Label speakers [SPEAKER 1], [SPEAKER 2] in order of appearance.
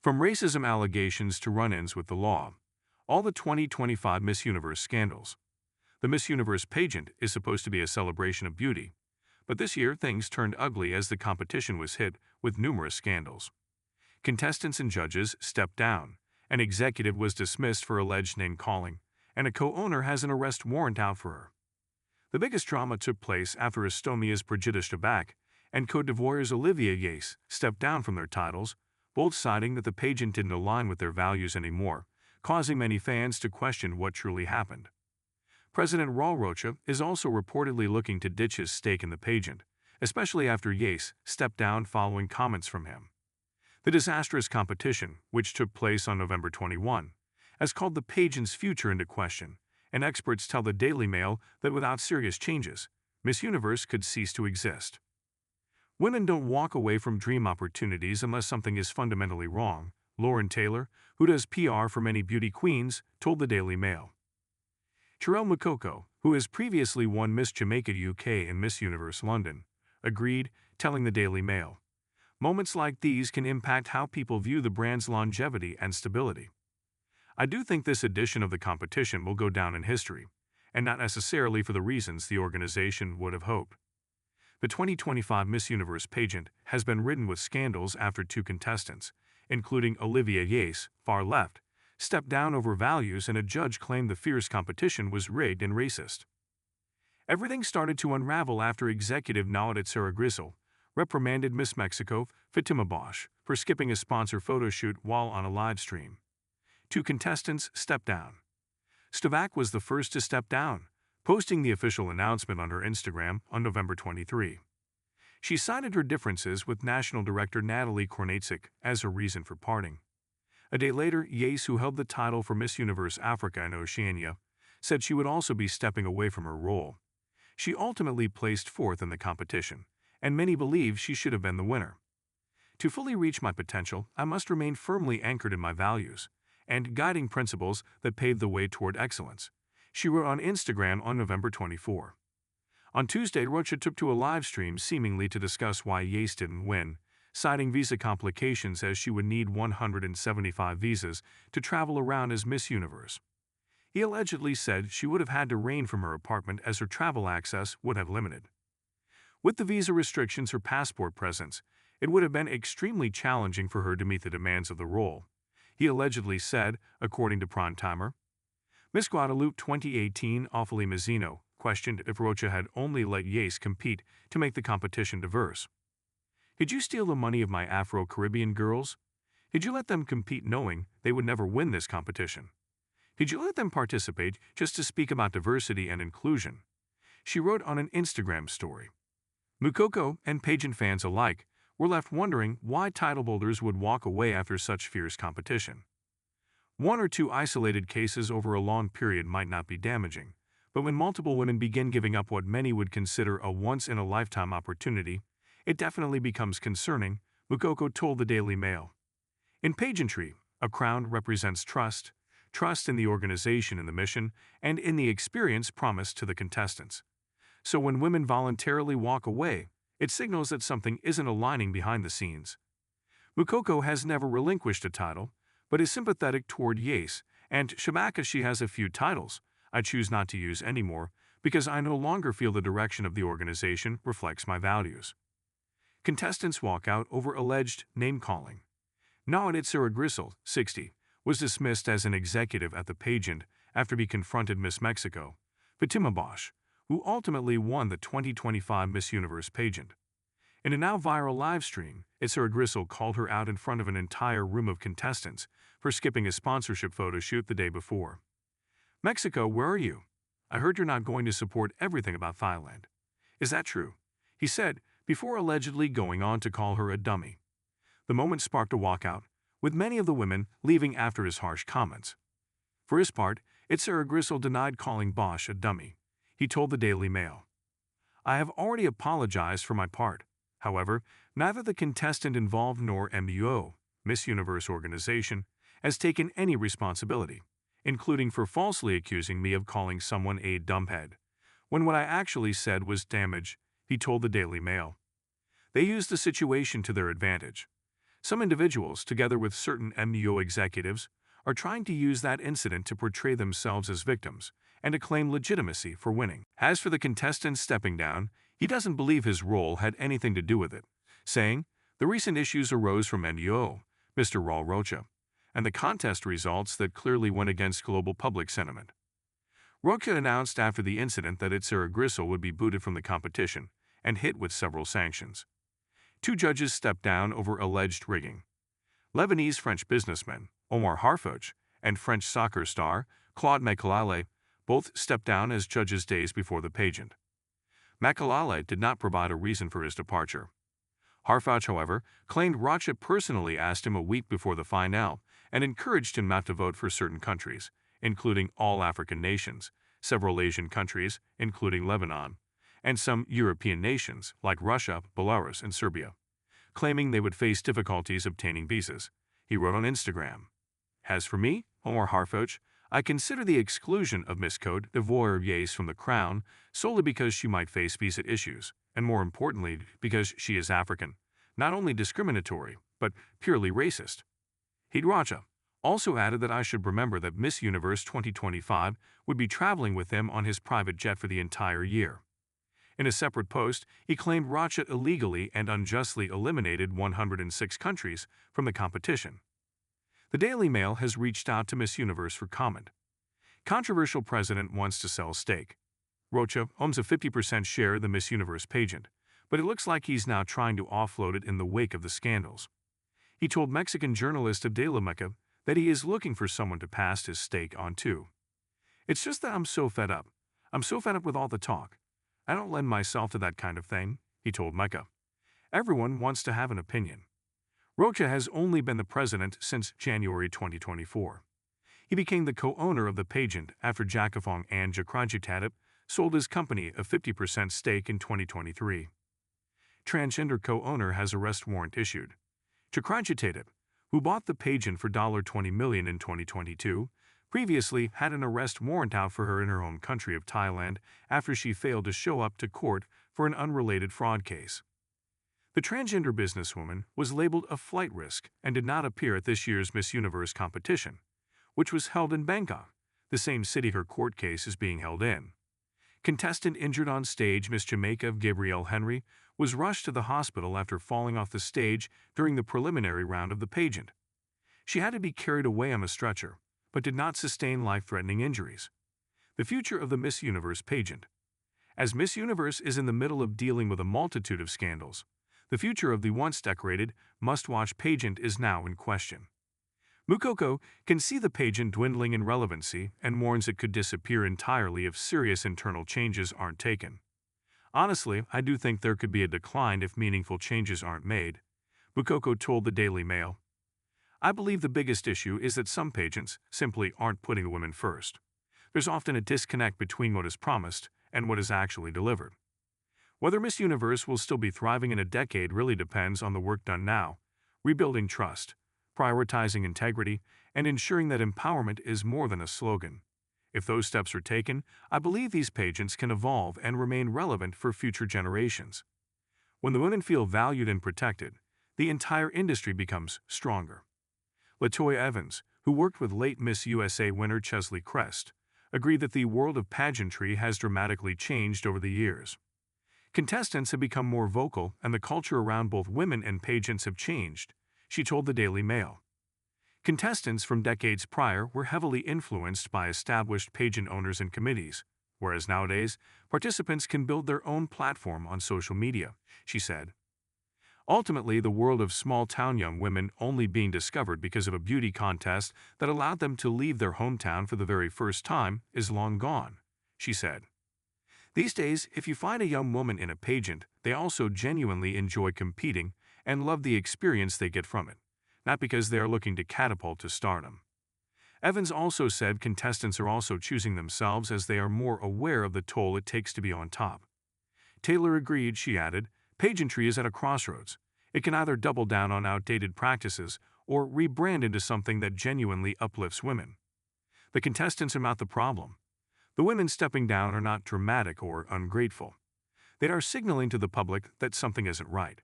[SPEAKER 1] From racism allegations to run-ins with the law, all the 2025 Miss Universe scandals. The Miss Universe pageant is supposed to be a celebration of beauty, but this year things turned ugly as the competition was hit with numerous scandals. Contestants and judges stepped down, an executive was dismissed for alleged name-calling, and a co-owner has an arrest warrant out for her. The biggest drama took place after Estonia's Brigitta Schaback and Côte d'Ivoire's Olivia Yace stepped down from their titles, both citing that the pageant didn't align with their values anymore, causing many fans to question what truly happened. President Raul Rocha is also reportedly looking to ditch his stake in the pageant, especially after Yace stepped down following comments from him. The disastrous competition, which took place on November 21, has called the pageant's future into question, and experts tell the Daily Mail that without serious changes, Miss Universe could cease to exist. Women don't walk away from dream opportunities unless something is fundamentally wrong, Lauren Taylor, who does PR for many beauty queens, told the Daily Mail. Cherelle Mukoko, who has previously won Miss Jamaica UK and Miss Universe London, agreed, telling the Daily Mail, "Moments like these can impact how people view the brand's longevity and stability. I do think this edition of the competition will go down in history, and not necessarily for the reasons the organization would have hoped." The 2025 Miss Universe pageant has been ridden with scandals after two contestants, including Olivia Yace, far left, stepped down over values and a judge claimed the fierce competition was rigged and racist. Everything started to unravel after executive Naodet Saragrizel reprimanded Miss Mexico, Fatima Bosch, for skipping a sponsor photo shoot while on a live stream. Two contestants stepped down. Schaback was the first to step down, posting the official announcement on her Instagram on November 23. She cited her differences with National Director Natalie Kornacek as her reason for parting. A day later, Yace, who held the title for Miss Universe Africa and Oceania, said she would also be stepping away from her role. She ultimately placed fourth in the competition, and many believe she should have been the winner. "To fully reach my potential, I must remain firmly anchored in my values and guiding principles that pave the way toward excellence," she wrote on Instagram on November 24. On Tuesday, Rocha took to a live stream seemingly to discuss why Yace didn't win, citing visa complications as she would need 175 visas to travel around as Miss Universe. He allegedly said she would have had to reign from her apartment as her travel access would have limited. With the visa restrictions her passport presents, it would have been extremely challenging for her to meet the demands of the role, he allegedly said, according to Prime Timer. Miss Guadalupe 2018 Ophelia Mazzino questioned if Rocha had only let Yace compete to make the competition diverse. "Did you steal the money of my Afro-Caribbean girls? Did you let them compete knowing they would never win this competition? Did you let them participate just to speak about diversity and inclusion?" she wrote on an Instagram story. Mukoko and pageant fans alike were left wondering why title holders would walk away after such fierce competition. One or two isolated cases over a long period might not be damaging, but when multiple women begin giving up what many would consider a once-in-a-lifetime opportunity, it definitely becomes concerning, Mukoko told the Daily Mail. In pageantry, a crown represents trust in the organization and the mission, and in the experience promised to the contestants. So when women voluntarily walk away, it signals that something isn't aligning behind the scenes. Mukoko has never relinquished a title, but is sympathetic toward Yace and Schaback as she has a few titles I choose not to use anymore because I no longer feel the direction of the organization reflects my values. Contestants walk out over alleged name-calling. Naodet Saragrizel, 60, was dismissed as an executive at the pageant after he confronted Miss Mexico, Fatima Bosch, who ultimately won the 2025 Miss Universe pageant. In a now viral live stream, Saragrizel called her out in front of an entire room of contestants for skipping a sponsorship photo shoot the day before. "Mexico, where are you? I heard you're not going to support everything about Thailand. Is that true?" he said, before allegedly going on to call her a dummy. The moment sparked a walkout, with many of the women leaving after his harsh comments. For his part, Saragrizel denied calling Bosch a dummy. He told the Daily Mail, "I have already apologized for my part. However, neither the contestant involved nor MUO, Miss Universe organization, has taken any responsibility, including for falsely accusing me of calling someone a dumbhead, when what I actually said was damage," he told the Daily Mail. "They used the situation to their advantage. Some individuals, together with certain MUO executives, are trying to use that incident to portray themselves as victims and to claim legitimacy for winning. As for the contestant stepping down, he doesn't believe his role had anything to do with it, saying, "The recent issues arose from MUO, Mr. Raul Rocha, and the contest results that clearly went against global public sentiment." Rocha announced after the incident that Itziar Grisel would be booted from the competition and hit with several sanctions. Two judges stepped down over alleged rigging. Lebanese-French businessman Omar Harfouch and French soccer star Claude Makélélé both stepped down as judges days before the pageant. Makélélé did not provide a reason for his departure. Harfouch, however, claimed Rocha personally asked him a week before the finale and encouraged him not to vote for certain countries, including all African nations, several Asian countries, including Lebanon, and some European nations like Russia, Belarus, and Serbia, claiming they would face difficulties obtaining visas. He wrote on Instagram, "As for me, Omar Harfouch, I consider the exclusion of Miss Côte d'Ivoire Yace from the crown solely because she might face visa issues, and more importantly, because she is African, not only discriminatory, but purely racist." Rocha also added that I should remember that Miss Universe 2025 would be traveling with him on his private jet for the entire year. In a separate post, he claimed Rocha illegally and unjustly eliminated 106 countries from the competition. The Daily Mail has reached out to Miss Universe for comment. Controversial president wants to sell stake. Rocha owns a 50% share of the Miss Universe pageant, but it looks like he's now trying to offload it in the wake of the scandals. He told Mexican journalist of De La Meca that he is looking for someone to pass his stake on to. "It's just that I'm so fed up. I'm so fed up with all the talk. I don't lend myself to that kind of thing," he told Mecca. "Everyone wants to have an opinion." Rocha has only been the president since January 2024. He became the co-owner of the pageant after Jakafong and Jakrajitadip sold his company a 50% stake in 2023. Transgender co-owner has arrest warrant issued. Jakrajitadip, who bought the pageant for $20 million in 2022, previously had an arrest warrant out for her in her home country of Thailand after she failed to show up to court for an unrelated fraud case. The transgender businesswoman was labeled a flight risk and did not appear at this year's Miss Universe competition, which was held in Bangkok, the same city her court case is being held in. Contestant injured on stage Miss Jamaica Gabrielle Henry was rushed to the hospital after falling off the stage during the preliminary round of the pageant. She had to be carried away on a stretcher, but did not sustain life-threatening injuries. The future of the Miss Universe pageant. As Miss Universe is in the middle of dealing with a multitude of scandals, the future of the once decorated, must-watch pageant is now in question. Mukoko can see the pageant dwindling in relevancy and warns it could disappear entirely if serious internal changes aren't taken. "Honestly, I do think there could be a decline if meaningful changes aren't made," Mukoko told the Daily Mail. "I believe the biggest issue is that some pageants simply aren't putting the women first. There's often a disconnect between what is promised and what is actually delivered. Whether Miss Universe will still be thriving in a decade really depends on the work done now, rebuilding trust, prioritizing integrity, and ensuring that empowerment is more than a slogan. If those steps are taken, I believe these pageants can evolve and remain relevant for future generations. When the women feel valued and protected, the entire industry becomes stronger." LaToya Evans, who worked with late Miss USA winner Chesley Crest, agreed that the world of pageantry has dramatically changed over the years. "Contestants have become more vocal and the culture around both women and pageants have changed," she told the Daily Mail. Contestants from decades prior were heavily influenced by established pageant owners and committees, whereas nowadays, participants can build their own platform on social media, she said. Ultimately, the world of small-town young women only being discovered because of a beauty contest that allowed them to leave their hometown for the very first time is long gone, she said. "These days, if you find a young woman in a pageant, they also genuinely enjoy competing and love the experience they get from it, not because they are looking to catapult to stardom." Evans also said contestants are also choosing themselves as they are more aware of the toll it takes to be on top. Taylor agreed, she added, "Pageantry is at a crossroads. It can either double down on outdated practices or rebrand into something that genuinely uplifts women. The contestants are not the problem. The women stepping down are not dramatic or ungrateful. They are signaling to the public that something isn't right."